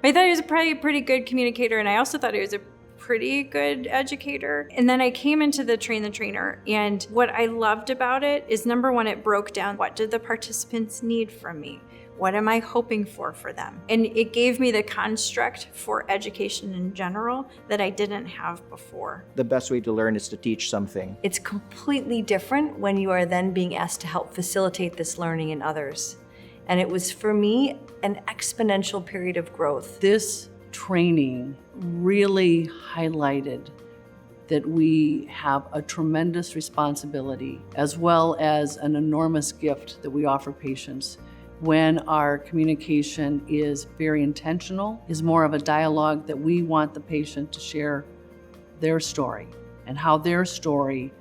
I thought he was probably a pretty good communicator, and I also thought he was a pretty good educator. And then I came into the Train the Trainer, and what I loved about it is, number one, it broke down what did the participants need from me? What am I hoping for them? And it gave me the construct for education in general that I didn't have before. The best way to learn is to teach something. It's completely different when you are then being asked to help facilitate this learning in others. And it was, for me, an exponential period of growth. This training really highlighted that we have a tremendous responsibility as well as an enormous gift that we offer patients when our communication is very intentional, is more of a dialogue that we want the patient to share their story and how their story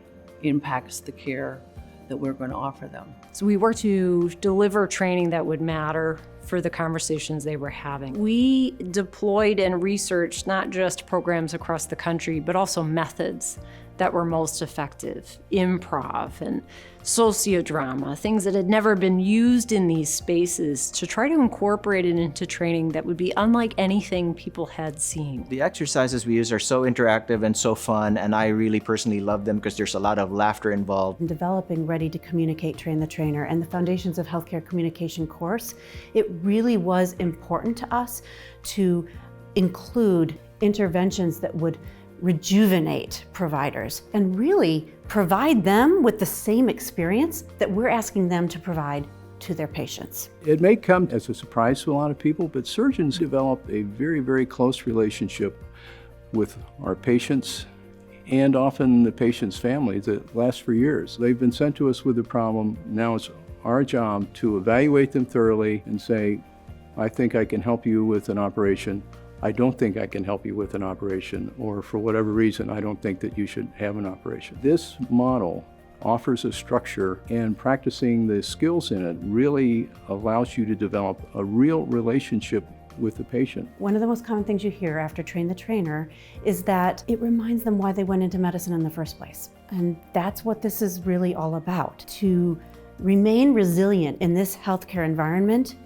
impacts the care that we're going to offer them. So we worked to deliver training that would matter for the conversations they were having. We deployed and researched not just programs across the country, but also methods that were most effective. Improv and sociodrama, things that had never been used in these spaces, to try to incorporate it into training that would be unlike anything people had seen. The exercises we use are so interactive and so fun, and I really personally love them because there's a lot of laughter involved. In developing Ready to Communicate, Train the Trainer and the Foundations of Healthcare Communication course, it really was important to us to include interventions that would rejuvenate providers and really provide them with the same experience that we're asking them to provide to their patients. It may come as a surprise to a lot of people, but surgeons develop a very, very close relationship with our patients and often the patient's family that lasts for years. They've been sent to us with a problem. Now it's our job to evaluate them thoroughly and say, I think I can help you with an operation. I don't think I can help you with an operation, or for whatever reason, I don't think that you should have an operation. This model offers a structure, and practicing the skills in it really allows you to develop a real relationship with the patient. One of the most common things you hear after Train the Trainer is that it reminds them why they went into medicine in the first place. And that's what this is really all about. To remain resilient in this healthcare environment,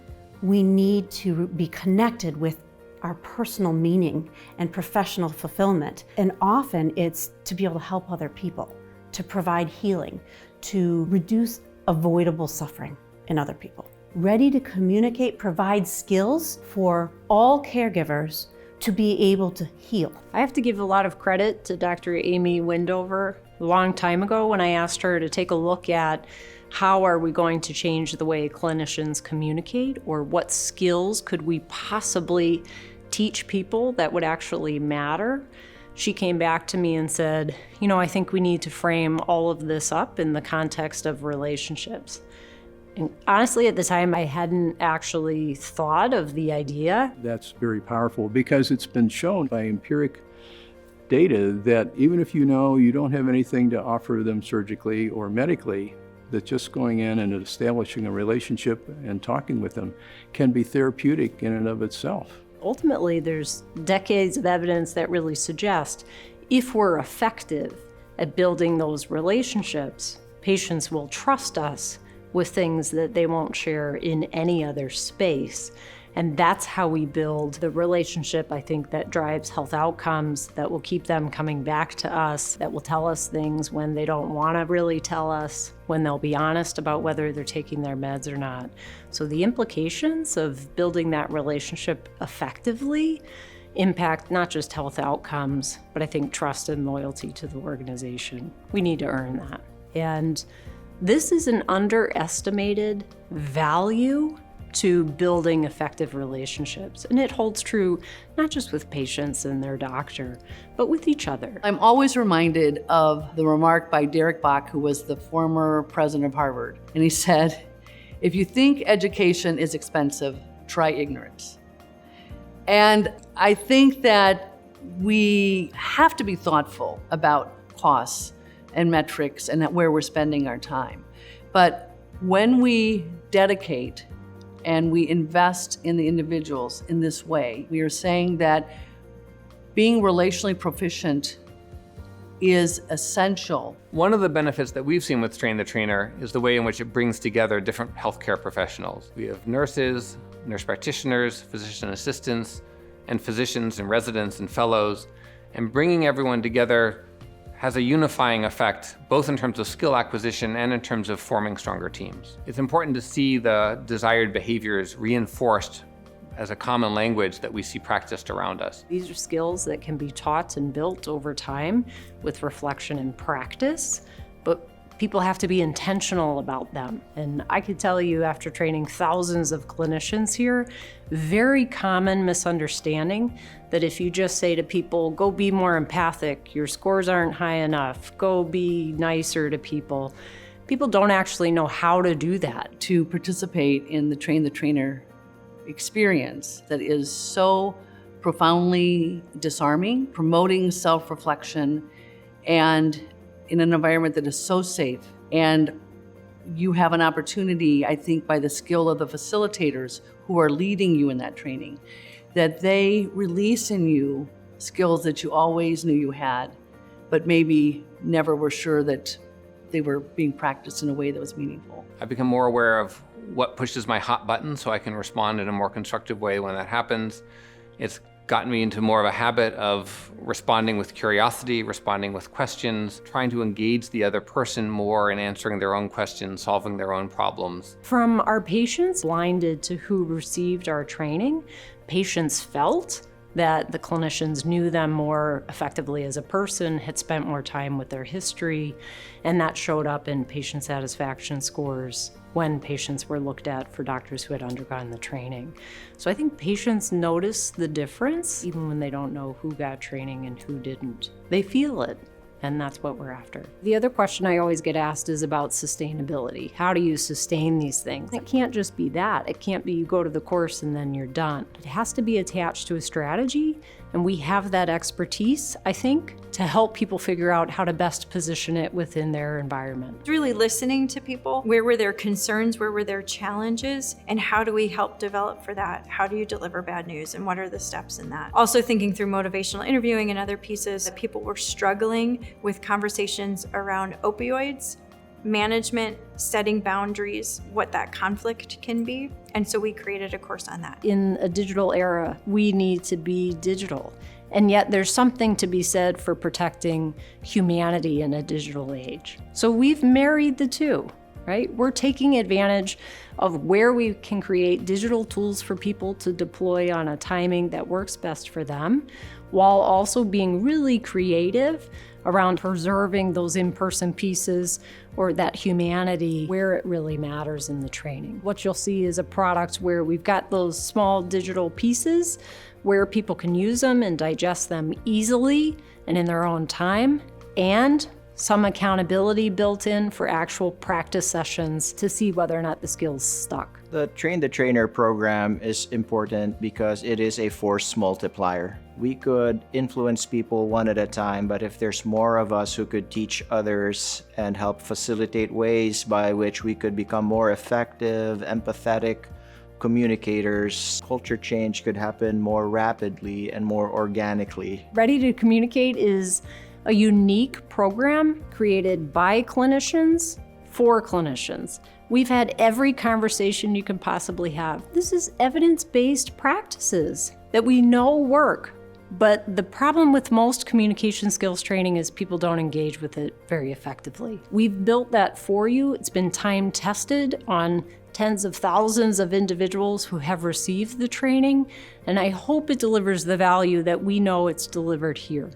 we need to be connected with our personal meaning and professional fulfillment. And often it's to be able to help other people, to provide healing, to reduce avoidable suffering in other people. Ready to Communicate provides skills for all caregivers to be able to heal. I have to give a lot of credit to Dr. Amy Windover. A long time ago when I asked her to take a look at how are we going to change the way clinicians communicate, or what skills could we possibly teach people that would actually matter, she came back to me and said, I think we need to frame all of this up in the context of relationships. And honestly, at the time, I hadn't actually thought of the idea. That's very powerful because it's been shown by empiric data that even if you know you don't have anything to offer them surgically or medically, that just going in and establishing a relationship and talking with them can be therapeutic in and of itself. Ultimately, there's decades of evidence that really suggest if we're effective at building those relationships, patients will trust us with things that they won't share in any other space. And that's how we build the relationship, I think, that drives health outcomes, that will keep them coming back to us, that will tell us things when they don't want to really tell us, when they'll be honest about whether they're taking their meds or not. So the implications of building that relationship effectively impact not just health outcomes, but I think trust and loyalty to the organization. We need to earn that. And this is an underestimated value to building effective relationships. And it holds true not just with patients and their doctor, but with each other. I'm always reminded of the remark by Derek Bach, who was the former president of Harvard. And he said, if you think education is expensive, try ignorance. And I think that we have to be thoughtful about costs and metrics and where we're spending our time. But when we dedicate and we invest in the individuals in this way, we are saying that being relationally proficient is essential. One of the benefits that we've seen with Train the Trainer is the way in which it brings together different healthcare professionals. We have nurses, nurse practitioners, physician assistants, and physicians and residents and fellows, and bringing everyone together has a unifying effect, both in terms of skill acquisition and in terms of forming stronger teams. It's important to see the desired behaviors reinforced as a common language that we see practiced around us. These are skills that can be taught and built over time with reflection and practice, but people have to be intentional about them. And I could tell you, after training thousands of clinicians here, very common misunderstanding that if you just say to people, go be more empathic, your scores aren't high enough, go be nicer to people, people don't actually know how to do that. To participate in the Train the Trainer experience that is so profoundly disarming, promoting self-reflection, and in an environment that is so safe. And you have an opportunity, I think, by the skill of the facilitators who are leading you in that training, that they release in you skills that you always knew you had, but maybe never were sure that they were being practiced in a way that was meaningful. I've become more aware of what pushes my hot button so I can respond in a more constructive way when that happens. It's gotten me into more of a habit of responding with curiosity, responding with questions, trying to engage the other person more in answering their own questions, solving their own problems. From our patients blinded to who received our training, patients felt that the clinicians knew them more effectively as a person, had spent more time with their history, and that showed up in patient satisfaction scores when patients were looked at for doctors who had undergone the training. So I think patients notice the difference even when they don't know who got training and who didn't. They feel it, and that's what we're after. The other question I always get asked is about sustainability. How do you sustain these things? It can't just be that. It can't be you go to the course and then you're done. It has to be attached to a strategy, and we have that expertise, I think, to help people figure out how to best position it within their environment. It's really listening to people. Where were their concerns? Where were their challenges? And how do we help develop for that? How do you deliver bad news? And what are the steps in that? Also thinking through motivational interviewing and other pieces that people were struggling with conversations around opioids, management, setting boundaries, what that conflict can be. And so we created a course on that. In a digital era, we need to be digital. And yet there's something to be said for protecting humanity in a digital age. So we've married the two, right? We're taking advantage of where we can create digital tools for people to deploy on a timing that works best for them, while also being really creative around preserving those in-person pieces or that humanity where it really matters in the training. What you'll see is a product where we've got those small digital pieces where people can use them and digest them easily and in their own time, and some accountability built in for actual practice sessions to see whether or not the skills stuck. The Train the Trainer program is important because it is a force multiplier. We could influence people one at a time, but if there's more of us who could teach others and help facilitate ways by which we could become more effective, empathetic communicators, culture change could happen more rapidly and more organically. Ready to Communicate is a unique program created by clinicians for clinicians. We've had every conversation you can possibly have. This is evidence-based practices that we know work. But the problem with most communication skills training is people don't engage with it very effectively. We've built that for you. It's been time tested on tens of thousands of individuals who have received the training, and I hope it delivers the value that we know it's delivered here.